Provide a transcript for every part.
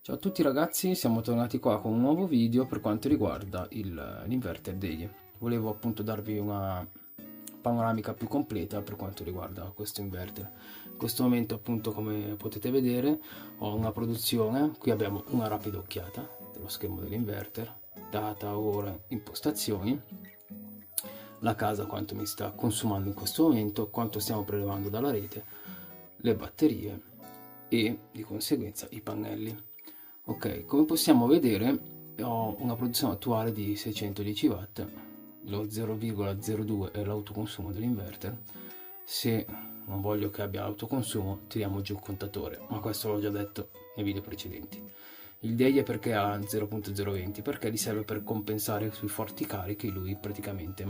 Ciao a tutti ragazzi, siamo tornati qua con un nuovo video per quanto riguarda l'inverter DEI. Volevo appunto darvi una panoramica più completa per quanto riguarda questo inverter. In questo momento appunto, come potete vedere, ho una produzione. Qui abbiamo una rapida occhiata dello schermo dell'inverter, data, ora, impostazioni, la casa quanto mi sta consumando in questo momento, quanto stiamo prelevando dalla rete, le batterie e di conseguenza i pannelli. Ok, come possiamo vedere ho una produzione attuale di 610 watt, lo 0,02 è l'autoconsumo dell'inverter. Se non voglio che abbia autoconsumo tiriamo giù il contatore, ma questo l'ho già detto nei video precedenti. Il DEI è perché ha 0.020, perché gli serve per compensare sui forti carichi, lui praticamente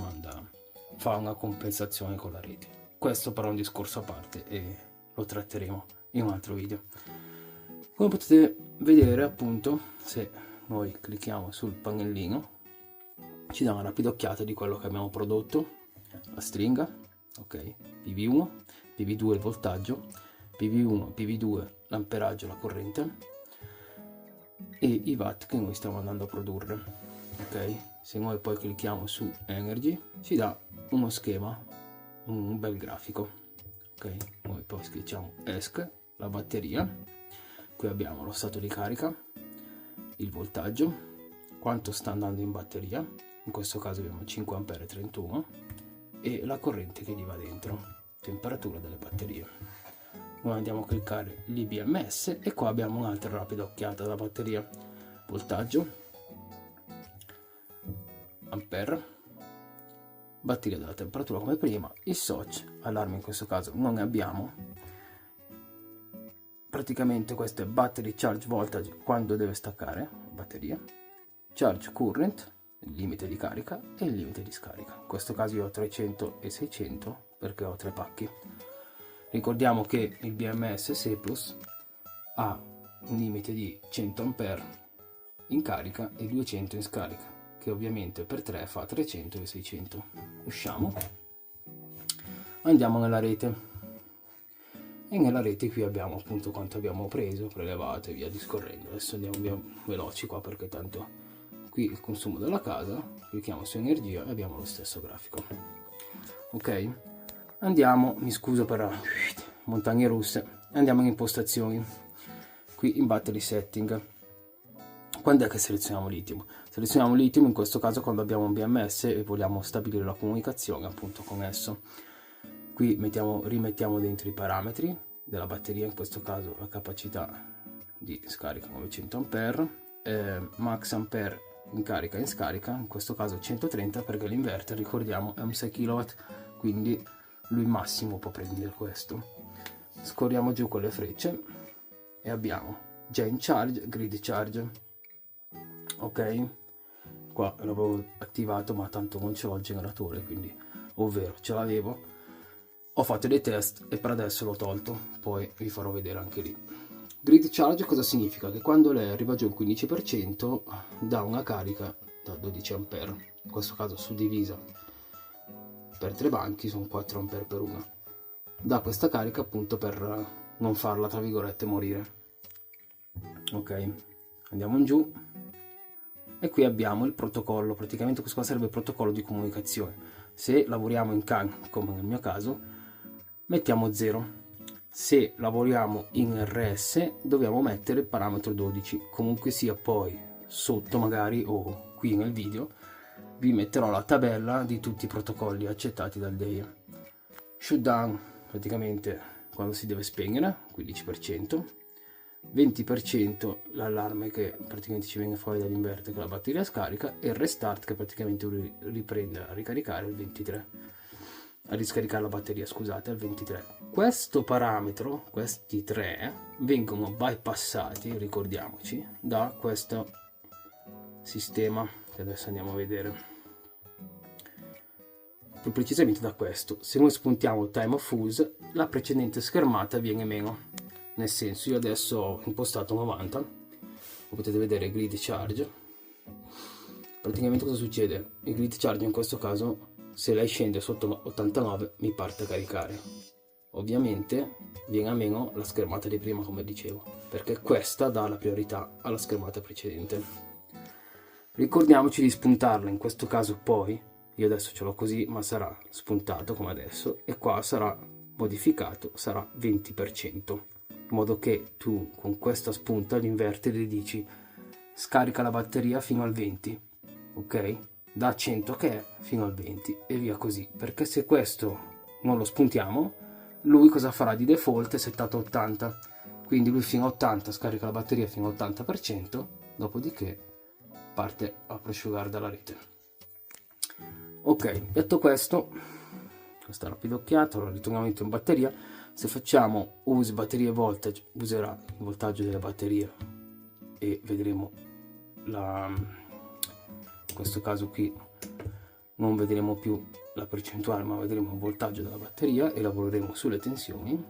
fa una compensazione con la rete. Questo però è un discorso a parte e lo tratteremo in un altro video. Come potete vedere appunto, se noi clicchiamo sul pannellino ci dà una rapida occhiata di quello che abbiamo prodotto, la stringa, ok, PV1, PV2 il voltaggio, PV1, PV2 l'amperaggio, la corrente e i watt che noi stiamo andando a produrre. Ok, se noi poi clicchiamo su Energy ci dà uno schema, un bel grafico. Ok, noi poi schiacciamo ESC, la batteria. Qui abbiamo lo stato di carica, il voltaggio, quanto sta andando in batteria, in questo caso abbiamo 5A31 e la corrente che gli va dentro, temperatura delle batterie. Noi andiamo a cliccare l'IBMS e qua abbiamo un'altra rapida occhiata alla batteria, voltaggio, ampere, batteria della temperatura come prima, il SOC, allarme in questo caso non ne abbiamo. Praticamente questo è battery charge voltage quando deve staccare batteria, charge current, il limite di carica e il limite di scarica. In questo caso io ho 300 e 600 perché ho 3 pacchi. Ricordiamo che il BMS C+ ha un limite di 100 A in carica e 200 in scarica, che ovviamente per 3 fa 300 e 600. Usciamo, andiamo nella rete. E nella rete qui abbiamo appunto quanto abbiamo preso, prelevato e via discorrendo. Adesso andiamo via veloci qua perché tanto qui il consumo della casa, clicchiamo su energia e abbiamo lo stesso grafico. Ok, andiamo, mi scuso per montagne russe, andiamo in impostazioni, qui in battery setting. Quando è che selezioniamo lithium? Selezioniamo lithium in questo caso quando abbiamo un BMS e vogliamo stabilire la comunicazione appunto con esso. Qui rimettiamo dentro i parametri della batteria, in questo caso la capacità di scarica 900 A, max ampere in carica e in scarica, in questo caso 130 perché l'inverter, ricordiamo, è un 6 kW, quindi lui massimo può prendere questo. Scorriamo giù con le frecce e abbiamo gen charge, grid charge. Ok, qua l'avevo attivato ma tanto non ce l'ho il generatore, quindi, ovvero ce l'avevo. Ho fatto dei test e per adesso l'ho tolto, poi vi farò vedere anche lì. Grid charge cosa significa? Che quando lei arriva giù il 15% dà una carica da 12 A, in questo caso suddivisa per 3 banchi, sono 4 A per una. Dà questa carica appunto per non farla tra virgolette morire. Ok, andiamo in giù e qui abbiamo il protocollo, praticamente questo qua serve il protocollo di comunicazione. Se lavoriamo in CAN come nel mio caso mettiamo 0, se lavoriamo in RS dobbiamo mettere il parametro 12, comunque sia poi sotto magari o qui nel video vi metterò la tabella di tutti i protocolli accettati dal DEI. Shutdown praticamente quando si deve spegnere, 15%, 20% l'allarme che praticamente ci viene fuori dall'inverter che la batteria scarica e il restart che praticamente riprende a ricaricare il 23%. A riscaricare la batteria, scusate, al 23. Questo parametro, questi tre, vengono bypassati, ricordiamoci, da questo sistema che adesso andiamo a vedere. Più precisamente da questo. Se noi spuntiamo il time of use, la precedente schermata viene meno. Nel senso, io adesso ho impostato 90, come potete vedere grid charge. Praticamente cosa succede? Il grid charge in questo caso, se lei scende sotto 89 mi parte a caricare, ovviamente viene a meno la schermata di prima, come dicevo, perché questa dà la priorità alla schermata precedente. Ricordiamoci di spuntarla, in questo caso poi, io adesso ce l'ho così, ma sarà spuntato come adesso, e qua sarà modificato, sarà 20%, in modo che tu con questa spunta l'inverter gli dici scarica la batteria fino al 20, ok? Da 100 che è fino al 20 e via così, perché se questo non lo spuntiamo, lui cosa farà? Di default è settato a 80, quindi lui fino a 80 scarica la batteria fino all'80%, dopodiché parte a prosciugare dalla rete. Ok, detto questo, questa rapida occhiata, allora ritorniamo in batteria. Se facciamo use batterie voltage, userà il voltaggio delle batterie e vedremo in questo caso qui non vedremo più la percentuale, ma vedremo il voltaggio della batteria e lavoreremo sulle tensioni.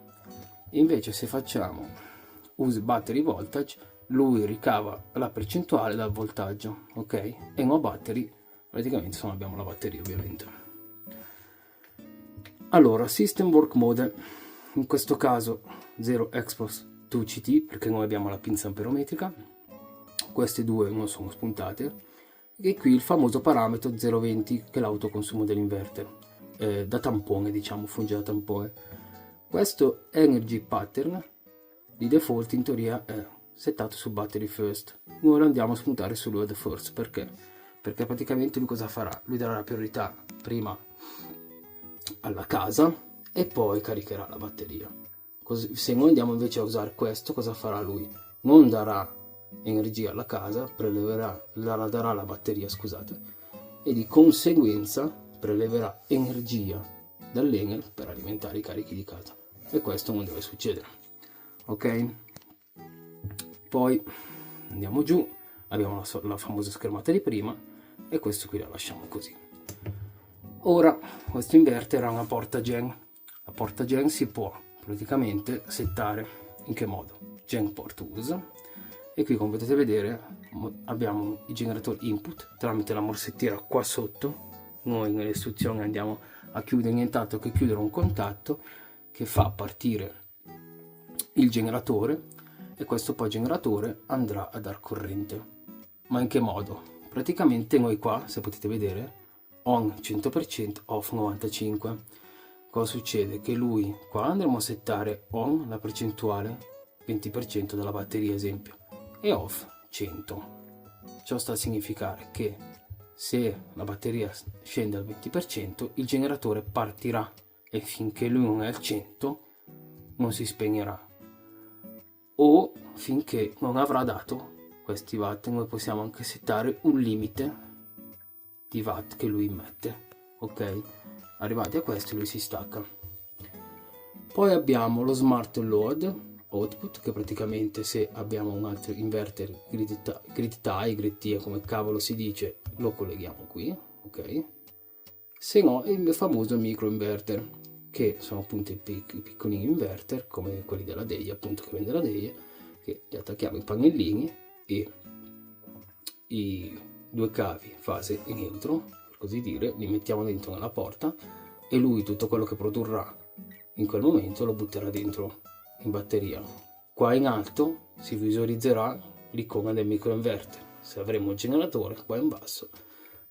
Invece se facciamo use battery voltage, lui ricava la percentuale dal voltaggio, ok? E no battery, praticamente insomma abbiamo la batteria ovviamente. Allora, system work mode, in questo caso 0 expos 2 CT, perché noi abbiamo la pinza amperometrica, queste due non sono spuntate, e qui il famoso parametro 0,20 che è l'autoconsumo dell'inverter, da tampone, diciamo, funge da tampone. Questo energy pattern di default in teoria è settato su battery first, noi lo andiamo a spuntare su load first, perché praticamente lui cosa farà? Lui darà la priorità prima alla casa e poi caricherà la batteria. Così, se noi andiamo invece a usare questo, cosa farà lui? Non darà energia alla casa, darà la batteria, scusate, e di conseguenza preleverà energia dall'Enel per alimentare i carichi di casa, e questo non deve succedere, ok? Poi andiamo giù, abbiamo la famosa schermata di prima e questo qui la lasciamo così. Ora questo inverter ha una porta gen. La porta gen si può praticamente settare in che modo? Gen port use, e qui come potete vedere abbiamo i generatori input tramite la morsettiera qua sotto. Noi nelle istruzioni andiamo a chiudere nient'altro che chiudere un contatto che fa partire il generatore, e questo poi generatore andrà a dar corrente. Ma in che modo? Praticamente noi qua, se potete vedere, on 100%, off 95%. Cosa succede? Che lui qua andremo a settare on la percentuale 20% della batteria, esempio, e off 100. Ciò sta a significare che se la batteria scende al 20%, il generatore partirà e finché lui non è al 100 non si spegnerà, o finché non avrà dato questi watt. Noi possiamo anche settare un limite di watt che lui immette, ok? Arrivati a questo lui si stacca. Poi abbiamo lo smart load output, che praticamente se abbiamo un altro inverter grid tie, come cavolo si dice, lo colleghiamo qui, ok? Se no il famoso micro inverter, che sono appunto i piccolini inverter come quelli della Deia, appunto, che vende la Deia, che gli attacchiamo i pannellini e i due cavi fase e neutro, per così dire, li mettiamo dentro nella porta e lui tutto quello che produrrà in quel momento lo butterà dentro in batteria. Qua in alto si visualizzerà l'icona del microinverter. Se avremo il generatore, qua in basso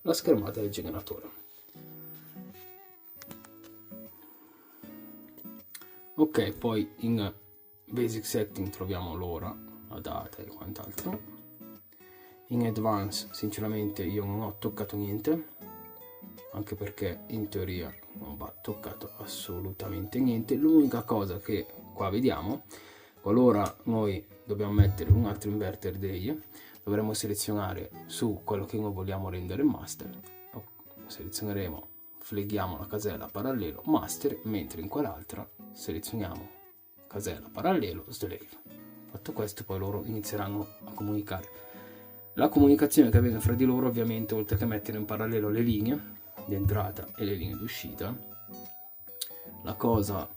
la schermata del generatore. Ok, poi in basic setting troviamo l'ora, la data e quant'altro. In advance sinceramente io non ho toccato niente, anche perché in teoria non va toccato assolutamente niente. L'unica cosa che qua vediamo, qualora noi dobbiamo mettere un altro inverter DEI, dovremo selezionare su quello che noi vogliamo rendere master, selezioneremo, fleghiamo la casella parallelo master, mentre in quell'altra selezioniamo casella parallelo slave. Fatto questo poi loro inizieranno a comunicare. La comunicazione che avviene fra di loro, ovviamente, oltre che mettere in parallelo le linee di entrata e le linee d'uscita, la cosa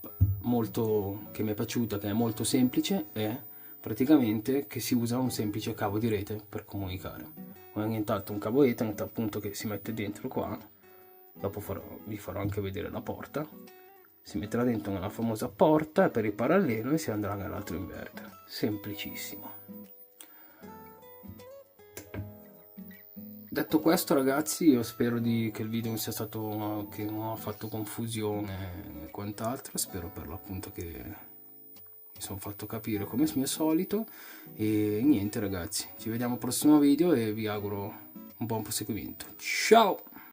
molto che mi è piaciuta, che è molto semplice, è praticamente che si usa un semplice cavo di rete per comunicare. Non è nient'altro un cavo Ethernet, appunto, che si mette dentro qua. Dopo vi farò anche vedere la porta. si metterà dentro nella famosa porta per il parallelo e si andrà nell'altro inverter. Semplicissimo. Detto questo, ragazzi, io spero che il video non sia stato, che non ha fatto confusione e quant'altro. Spero per l'appunto che mi sono fatto capire come è mio solito. E niente, ragazzi, ci vediamo al prossimo video e vi auguro un buon proseguimento. Ciao!